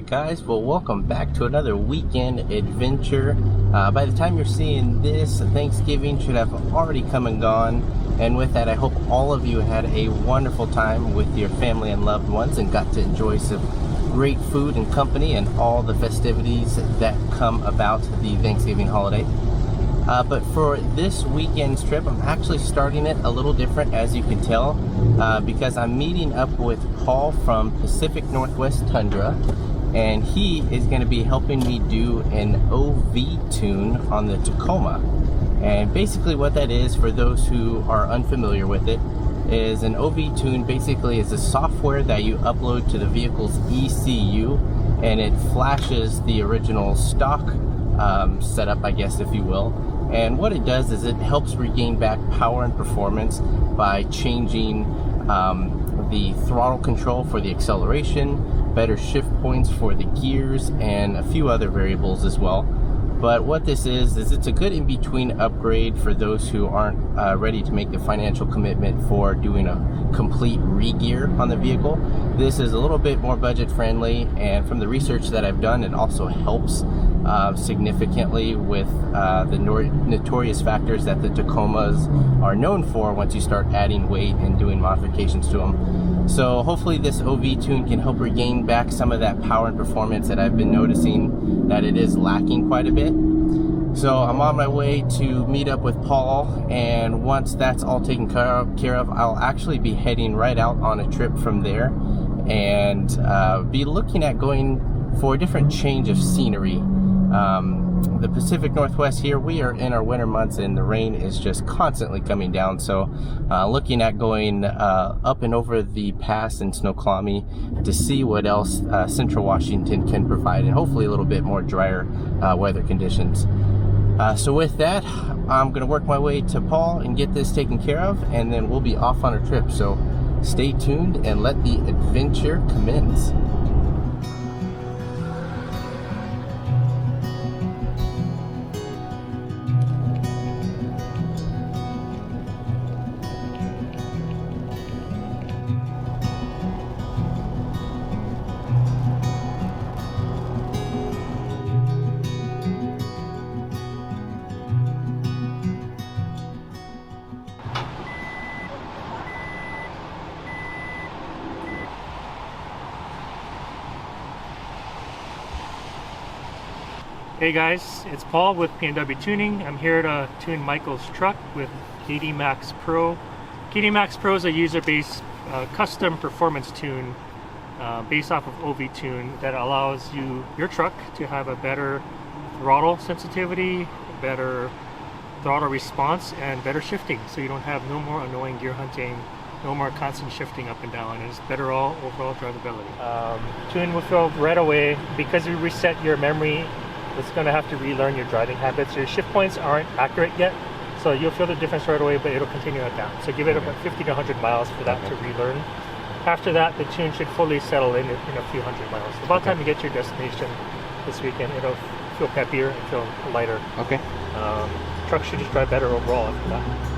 Alright guys, well welcome back to another weekend adventure. By the time you're seeing this, Thanksgiving should have already come and gone. And with that, I hope all of you had a wonderful time with your family and loved ones and got to enjoy some great food and company and all the festivities that come about the Thanksgiving holiday. But for this weekend's trip, I'm actually starting it a little different, as you can tell, because I'm meeting up with Paul from Pacific Northwest Tundra, and he is going to be helping me do an OV tune on the Tacoma. And basically what that is, for those who are unfamiliar with it, is an OV tune basically is a software that you upload to the vehicle's ECU, and it flashes the original stock setup, I guess, if you will. And what it does is it helps regain back power and performance by changing the throttle control for the acceleration, better shift points for the gears, and a few other variables as well. But what this is it's a good in-between upgrade for those who aren't ready to make the financial commitment for doing a complete re-gear on the vehicle. This is a little bit more budget friendly, and from the research that I've done, it also helps significantly with the notorious factors that the Tacomas are known for once you start adding weight and doing modifications to them. So hopefully this OV tune can help regain back some of that power and performance that I've been noticing that it is lacking quite a bit. So I'm on my way to meet up with Paul, and once that's all taken care of, I'll actually be heading right out on a trip from there and be looking at going for a different change of scenery. The Pacific Northwest here, we are in our winter months and the rain is just constantly coming down, so looking at going up and over the pass in Snoqualmie to see what else Central Washington can provide, and hopefully a little bit more drier weather conditions. So with that, I'm going to work my way to Paul and get this taken care of, and then we'll be off on a trip. So stay tuned and let the adventure commence. Hey guys, it's Paul with P&W Tuning. I'm here to tune Michael's truck with KD Max Pro. KD Max Pro is a user-based custom performance tune based off of OV tune that allows your truck to have a better throttle sensitivity, better throttle response, and better shifting. So you don't have no more annoying gear hunting, no more constant shifting up and down, and it's better overall drivability. Tune will feel right away because we reset your memory. It's going to have to relearn your driving habits. Your shift points aren't accurate yet, so you'll feel the difference right away, but it'll continue it down. So give it about 50 to 100 miles for that to relearn. After that, the tune should fully settle in a few hundred miles. About the time you get to your destination this weekend, it'll feel peppier and feel lighter. Okay. Truck should just drive better overall after that.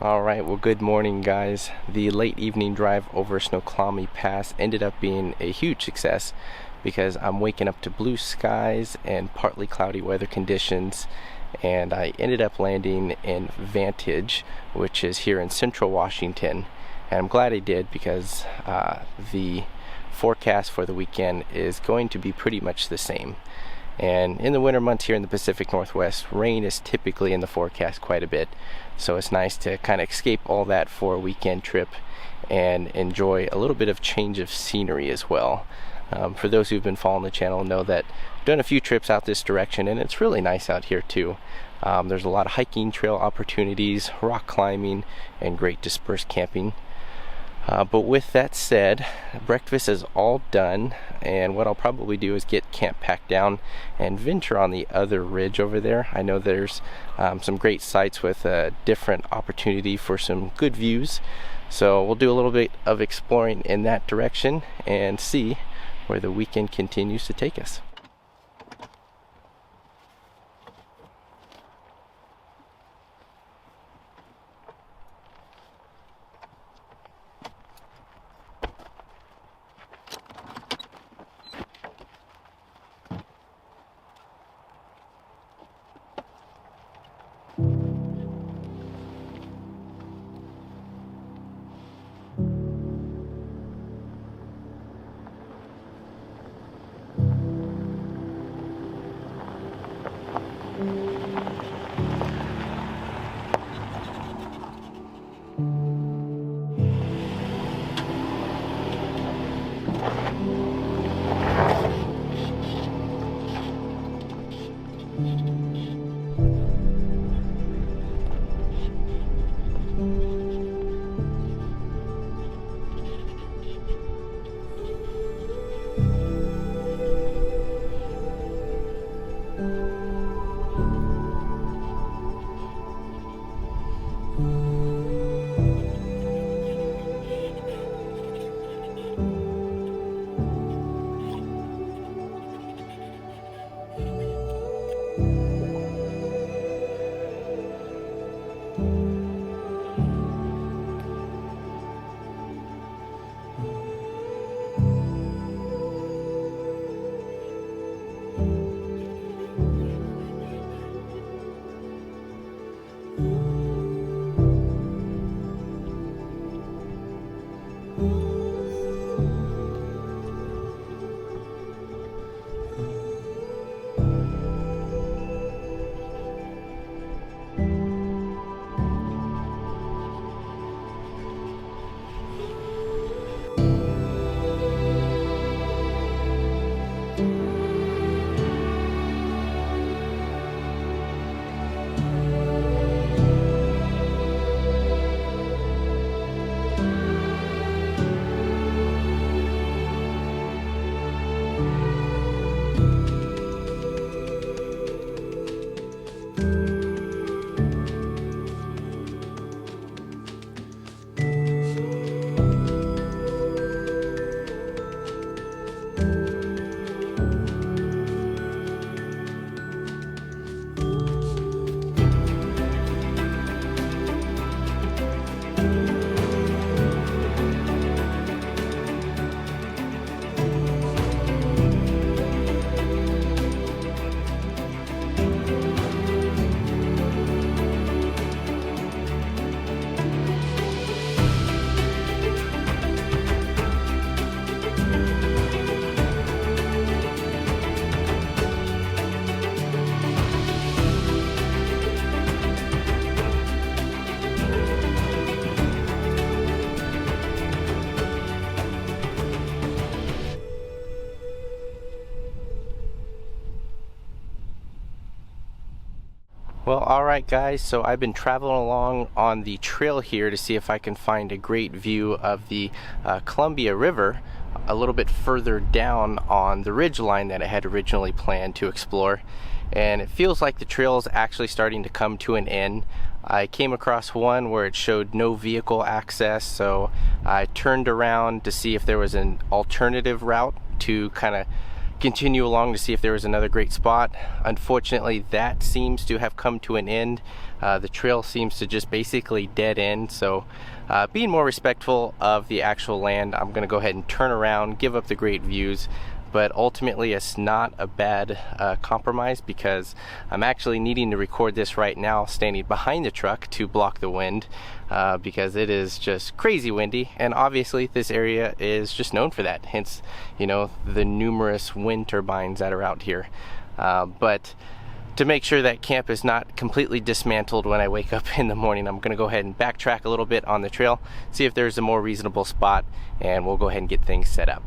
Alright, well, good morning, guys. The late evening drive over Snoqualmie Pass ended up being a huge success because I'm waking up to blue skies and partly cloudy weather conditions, and I ended up landing in Vantage, which is here in central Washington. And I'm glad I did because the forecast for the weekend is going to be pretty much the same. And in the winter months here in the Pacific Northwest, rain is typically in the forecast quite a bit. So it's nice to kind of escape all that for a weekend trip and enjoy a little bit of change of scenery as well. For those who've been following the channel know that I've done a few trips out this direction, and it's really nice out here too. There's a lot of hiking trail opportunities, rock climbing, and great dispersed camping. But with that said, breakfast is all done, and what I'll probably do is get camp packed down and venture on the other ridge over there. I know there's some great sites with a different opportunity for some good views, so we'll do a little bit of exploring in that direction and see where the weekend continues to take us. Well, alright guys, so I've been traveling along on the trail here to see if I can find a great view of the Columbia River a little bit further down on the ridge line that I had originally planned to explore. And it feels like the trail is actually starting to come to an end. I came across one where it showed no vehicle access, so I turned around to see if there was an alternative route to kind of continue along to see if there was another great spot. Unfortunately, that seems to have come to an end. The trail seems to just basically dead end. So being more respectful of the actual land, I'm going to go ahead and turn around, give up the great views. But ultimately, it's not a bad compromise, because I'm actually needing to record this right now standing behind the truck to block the wind, because it is just crazy windy, and obviously this area is just known for that, hence, you know, the numerous wind turbines that are out here. But to make sure that camp is not completely dismantled when I wake up in the morning, I'm gonna go ahead and backtrack a little bit on the trail, see if there's a more reasonable spot, and we'll go ahead and get things set up.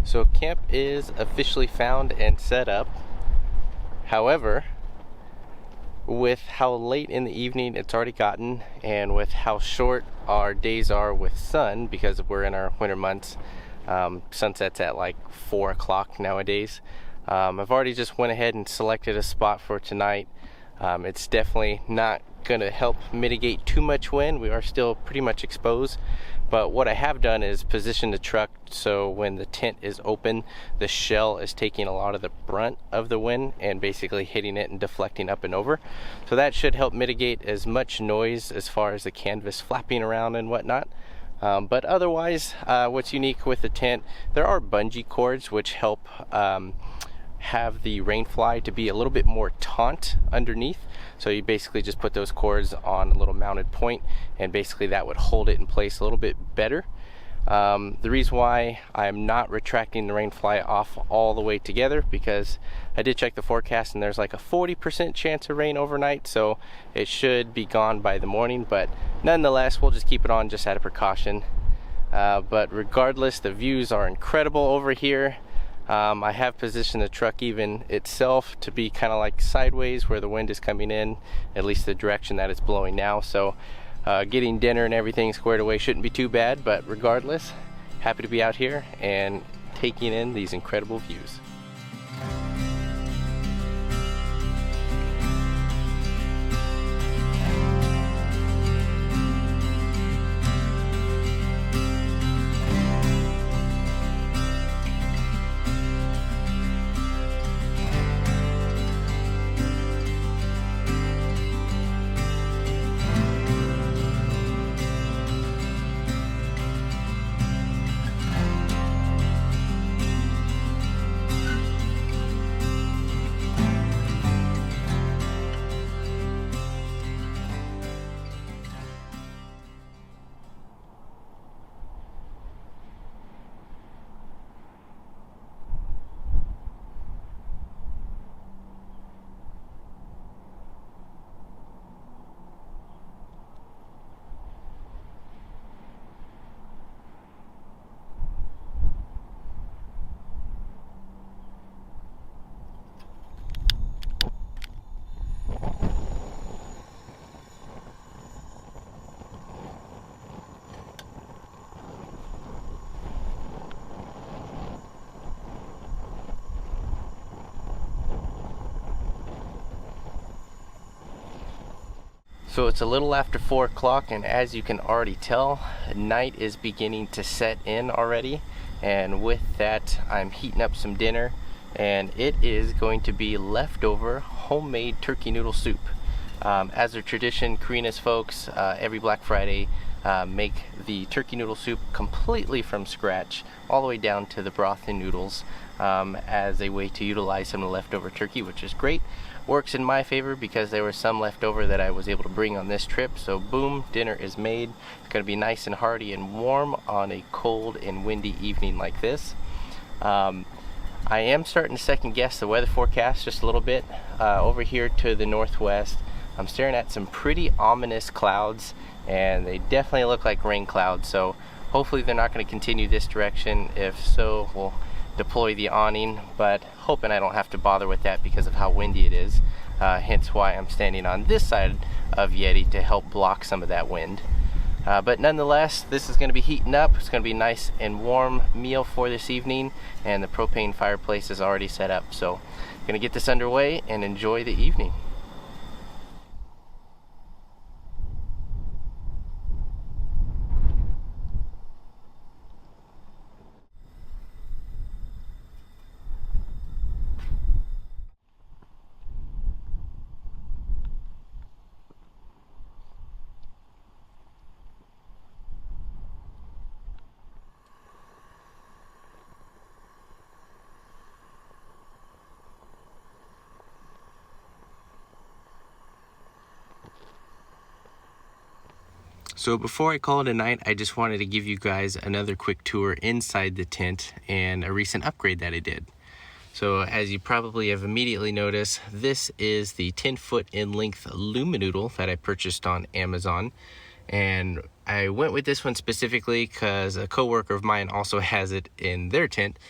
So camp is officially found and set up. However, with how late in the evening it's already gotten, and with how short our days are with sun, because we're in our winter months, sunset's at like 4 o'clock nowadays. I've already just went ahead and selected a spot for tonight. It's definitely not going to help mitigate too much wind. We are still pretty much exposed, but what I have done is position the truck so when the tent is open, the shell is taking a lot of the brunt of the wind and basically hitting it and deflecting up and over. So that should help mitigate as much noise as far as the canvas flapping around and whatnot. But otherwise, what's unique with the tent, there are bungee cords which help have the rain fly to be a little bit more taut underneath. So you basically just put those cords on a little mounted point, and basically that would hold it in place a little bit better. The reason why I'm not retracting the rain fly off all the way together, because I did check the forecast and there's like a 40% chance of rain overnight, so it should be gone by the morning, but nonetheless we'll just keep it on just out of precaution. But regardless, the views are incredible over here. I have positioned the truck even itself to be kind of like sideways where the wind is coming in, at least the direction that it's blowing now. So getting dinner and everything squared away shouldn't be too bad, but regardless, happy to be out here and taking in these incredible views. So it's a little after 4 o'clock, and as you can already tell, night is beginning to set in already. And with that, I'm heating up some dinner, and it is going to be leftover homemade turkey noodle soup. As a tradition, Karina's folks every Black Friday make the turkey noodle soup completely from scratch, all the way down to the broth and noodles, as a way to utilize some of the leftover turkey, which is great. Works in my favor because there was some left over that I was able to bring on this trip. So boom, dinner is made. It's going to be nice and hearty and warm on a cold and windy evening like this. I am starting to second guess the weather forecast just a little bit. Over here to the northwest, I'm staring at some pretty ominous clouds, and they definitely look like rain clouds. So hopefully they're not going to continue this direction. If so, we'll deploy the awning, but hoping I don't have to bother with that because of how windy it is. Hence why I'm standing on this side of Yeti to help block some of that wind. But nonetheless, this is going to be heating up. It's going to be a nice and warm meal for this evening, and the propane fireplace is already set up. So I'm going to get this underway and enjoy the evening. So before I call it a night, I just wanted to give you guys another quick tour inside the tent and a recent upgrade that I did. So as you probably have immediately noticed, this is the 10-foot in length Luminoodle that I purchased on Amazon. And I went with this one specifically because a coworker of mine also has it in their tent.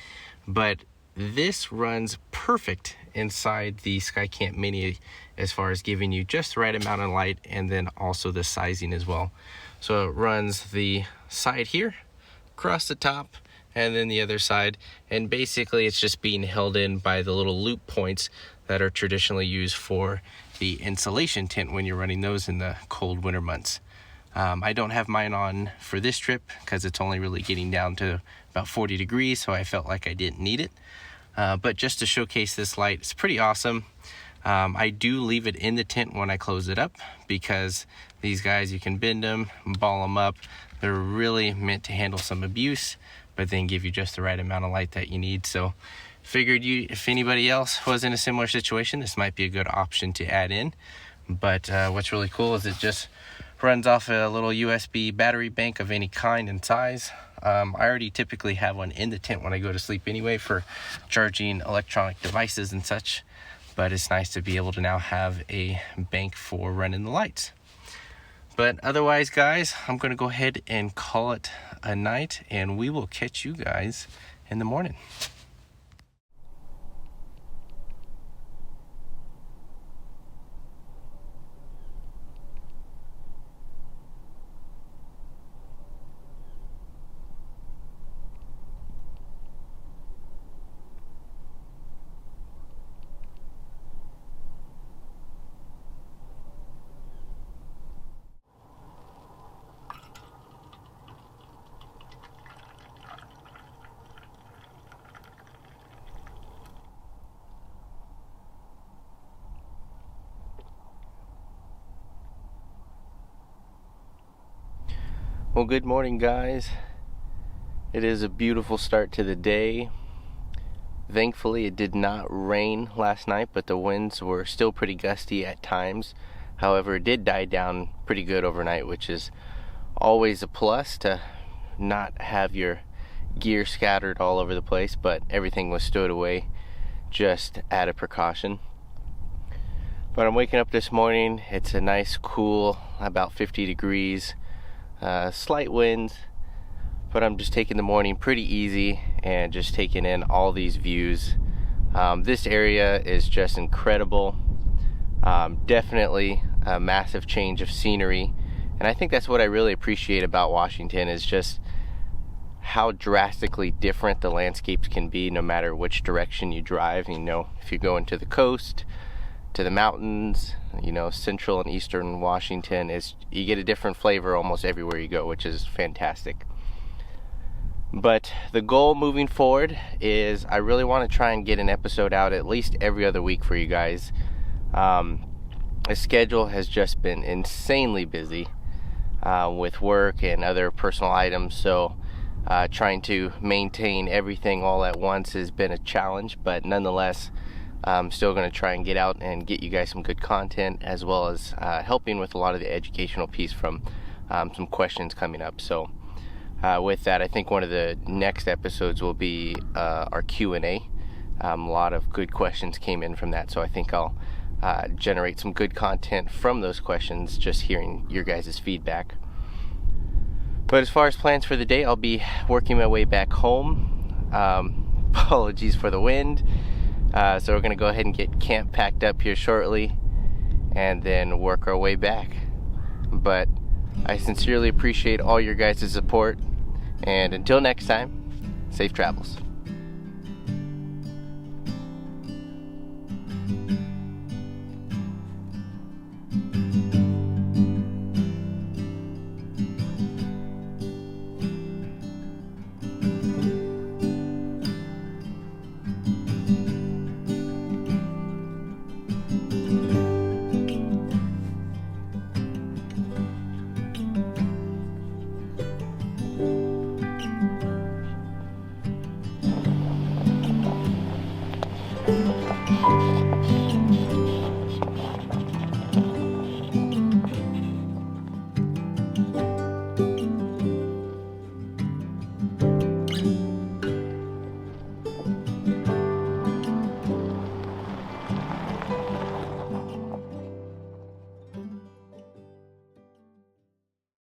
But this runs perfect inside the Skycamp Mini as far as giving you just the right amount of light, and then also the sizing as well. So it runs the side here, across the top, and then the other side, and basically it's just being held in by the little loop points that are traditionally used for the insulation tent when you're running those in the cold winter months. I don't have mine on for this trip because it's only really getting down to about 40 degrees, so I felt like I didn't need it. But just to showcase this light, it's pretty awesome. I do leave it in the tent when I close it up because these guys, you can bend them, ball them up. They're really meant to handle some abuse, but then give you just the right amount of light that you need. So figured if anybody else was in a similar situation, this might be a good option to add in. But what's really cool is it just runs off a little USB battery bank of any kind and size. I already typically have one in the tent when I go to sleep anyway for charging electronic devices and such, but it's nice to be able to now have a bank for running the lights. But otherwise, guys, I'm going to go ahead and call it a night, and we will catch you guys in the morning. Well, good morning, guys. It is a beautiful start to the day. Thankfully, it did not rain last night, but the winds were still pretty gusty at times. However, it did die down pretty good overnight, which is always a plus to not have your gear scattered all over the place, but everything was stowed away just out of precaution. But I'm waking up this morning. It's a nice, cool, about 50 degrees. Slight winds, but I'm just taking the morning pretty easy and just taking in all these views. This area is just incredible. Definitely a massive change of scenery, and I think that's what I really appreciate about Washington, is just how drastically different the landscapes can be no matter which direction you drive. You know, if you're going to the coast, to the mountains, you know, central and eastern Washington, is you get a different flavor almost everywhere you go, which is fantastic. But the goal moving forward is I really want to try and get an episode out at least every other week for you guys. The schedule has just been insanely busy with work and other personal items, so trying to maintain everything all at once has been a challenge, but nonetheless, I'm still going to try and get out and get you guys some good content, as well as helping with a lot of the educational piece from some questions coming up. So with that, I think one of the next episodes will be our Q&A. A lot of good questions came in from that, so I think I'll generate some good content from those questions, just hearing your guys' feedback. But as far as plans for the day, I'll be working my way back home. Apologies for the wind. So we're going to go ahead and get camp packed up here shortly and then work our way back. But I sincerely appreciate all your guys' support, and until next time, safe travels.